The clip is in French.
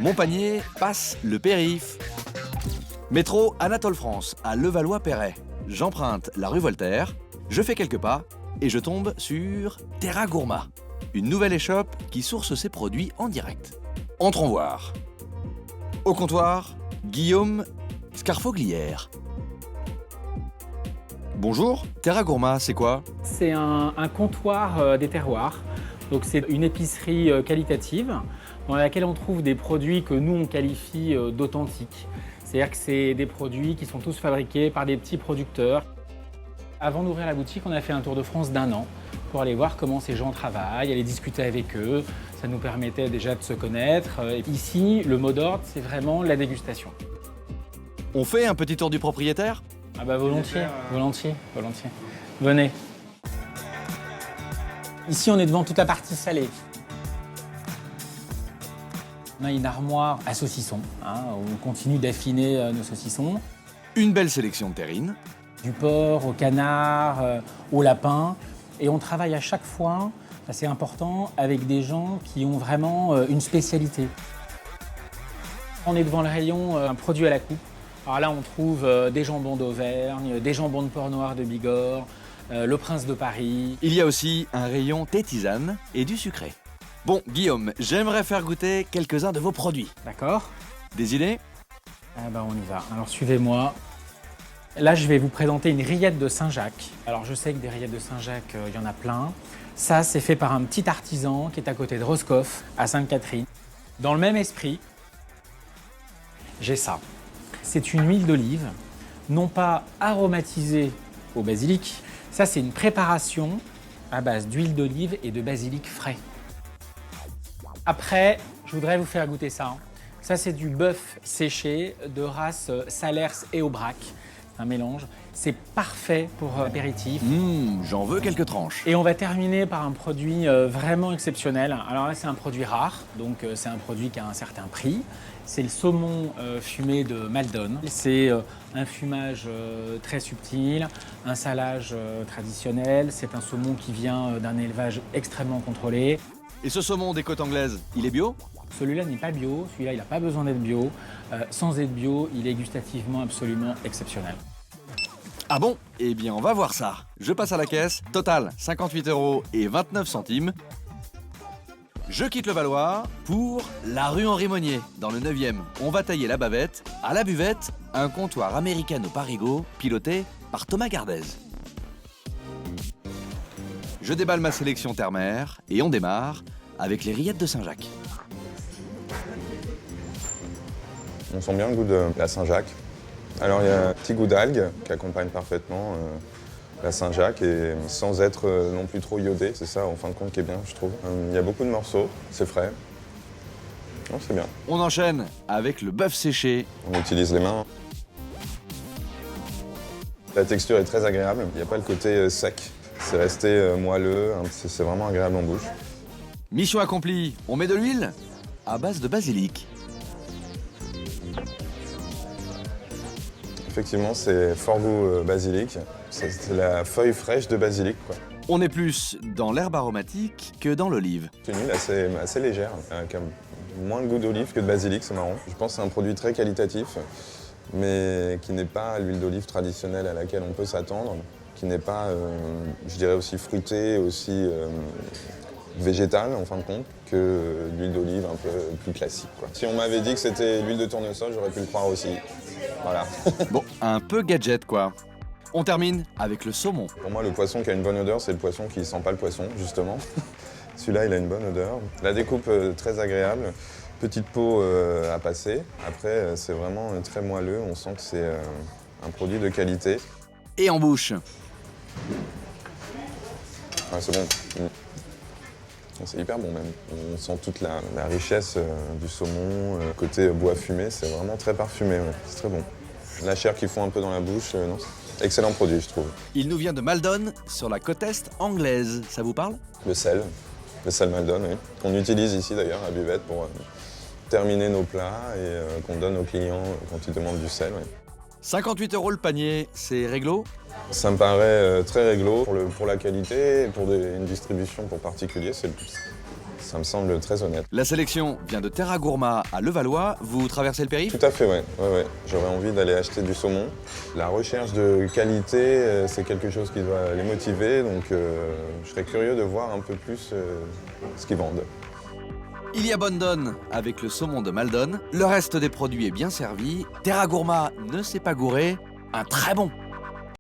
Mon panier passe le périph'. Métro Anatole France, à Levallois-Perret. J'emprunte la rue Voltaire, je fais quelques pas et je tombe sur Terra Gourma, une nouvelle échoppe qui source ses produits en direct. Entrons voir. Au comptoir, Guillaume Scarfoglière. Bonjour, Terra Gourma, c'est quoi? C'est un comptoir des terroirs. Donc c'est une épicerie qualitative dans laquelle on trouve des produits que nous on qualifie d'authentiques. C'est-à-dire que c'est des produits qui sont tous fabriqués par des petits producteurs. Avant d'ouvrir la boutique, on a fait un tour de France d'1 an pour aller voir comment ces gens travaillent, aller discuter avec eux. Ça nous permettait déjà de se connaître. Et ici, le mot d'ordre, c'est vraiment la dégustation. On fait un petit tour du propriétaire? Ah bah volontiers, volontiers. Venez. Ici, on est devant toute la partie salée. On a une armoire à saucissons, où on continue d'affiner nos saucissons. Une belle sélection de terrines. Du porc, au canard, au lapin. Et on travaille à chaque fois, c'est important, avec des gens qui ont vraiment une spécialité. On est devant le rayon un produit à la coupe. Alors là, on trouve des jambons d'Auvergne, des jambons de porc noir de Bigorre, le Prince de Paris. Il y a aussi un rayon thé tisane et du sucré. Bon, Guillaume, j'aimerais faire goûter quelques-uns de vos produits. D'accord. Des idées? Ah bah on y va. Alors suivez-moi. Là, je vais vous présenter une rillette de Saint-Jacques. Alors je sais que des rillettes de Saint-Jacques, il y en a plein. Ça, c'est fait par un petit artisan qui est à côté de Roscoff, à Sainte-Catherine. Dans le même esprit, j'ai ça. C'est une huile d'olive, non pas aromatisée au basilic. Ça, c'est une préparation à base d'huile d'olive et de basilic frais. Après, je voudrais vous faire goûter ça. Ça, c'est du bœuf séché de race Salers et Aubrac. Un mélange. C'est parfait pour apéritif. J'en veux quelques tranches. Et on va terminer par un produit vraiment exceptionnel. Alors là, c'est un produit rare, donc c'est un produit qui a un certain prix. C'est le saumon fumé de Maldon. C'est un fumage très subtil, un salage traditionnel. C'est un saumon qui vient d'un élevage extrêmement contrôlé. Et ce saumon des côtes anglaises, il est bio? Celui-là n'est pas bio, celui-là il n'a pas besoin d'être bio. Sans être bio, il est gustativement absolument exceptionnel. Ah bon? Eh bien, on va voir ça. Je passe à la caisse. Total, 58,29 €. Je quitte le Valois pour la rue Henri Monnier, dans le 9e. On va tailler la bavette. À la buvette, un comptoir américano-parigo piloté par Thomas Gardez. Je déballe ma sélection terre-mer et on démarre avec les rillettes de Saint-Jacques. On sent bien le goût de la Saint-Jacques. Alors il y a un petit goût d'algue qui accompagne parfaitement la Saint-Jacques et sans être non plus trop iodé, c'est ça en fin de compte qui est bien je trouve. Il y a beaucoup de morceaux, c'est frais. Non, c'est bien. On enchaîne avec le bœuf séché. On utilise les mains. La texture est très agréable, il n'y a pas le côté sec. C'est resté moelleux, c'est vraiment agréable en bouche. Mission accomplie, on met de l'huile à base de basilic. Effectivement, c'est fort goût basilic. C'est la feuille fraîche de basilic, quoi. On est plus dans l'herbe aromatique que dans l'olive. C'est une huile assez légère, qui a moins de goût d'olive que de basilic, c'est marrant. Je pense que c'est un produit très qualitatif, mais qui n'est pas l'huile d'olive traditionnelle à laquelle on peut s'attendre, qui n'est pas, je dirais, aussi fruitée, aussi végétale, en fin de compte, que l'huile d'olive un peu plus classique, quoi. Si on m'avait dit que c'était l'huile de tournesol, j'aurais pu le croire aussi. Voilà. Bon, un peu gadget, quoi. On termine avec le saumon. Pour moi, le poisson qui a une bonne odeur, c'est le poisson qui sent pas le poisson, justement. Celui-là, il a une bonne odeur. La découpe très agréable. Petite peau à passer. Après, c'est vraiment très moelleux. On sent que c'est un produit de qualité. Et en bouche. Ah, c'est bon. C'est hyper bon même. On sent toute la richesse du saumon. Côté bois fumé, c'est vraiment très parfumé. Ouais. C'est très bon. La chair qui fond un peu dans la bouche, non, excellent produit, je trouve. Il nous vient de Maldon, sur la côte est anglaise. Ça vous parle? Le sel Maldon, oui. Qu'on utilise ici d'ailleurs à Buvette pour terminer nos plats et qu'on donne aux clients quand ils demandent du sel. Oui. 58 € le panier, c'est réglo? Ça me paraît très réglo pour la qualité et pour une distribution pour particulier, Ça me semble très honnête. La sélection vient de Terra Gourma à Levallois. Vous traversez le périph'? Tout à fait, ouais. J'aurais envie d'aller acheter du saumon. La recherche de qualité, c'est quelque chose qui doit les motiver, donc je serais curieux de voir un peu plus ce qu'ils vendent. Il y a bonne donne avec le saumon de Maldon. Le reste des produits est bien servi. Terra Gourma ne s'est pas gouré. Un très bon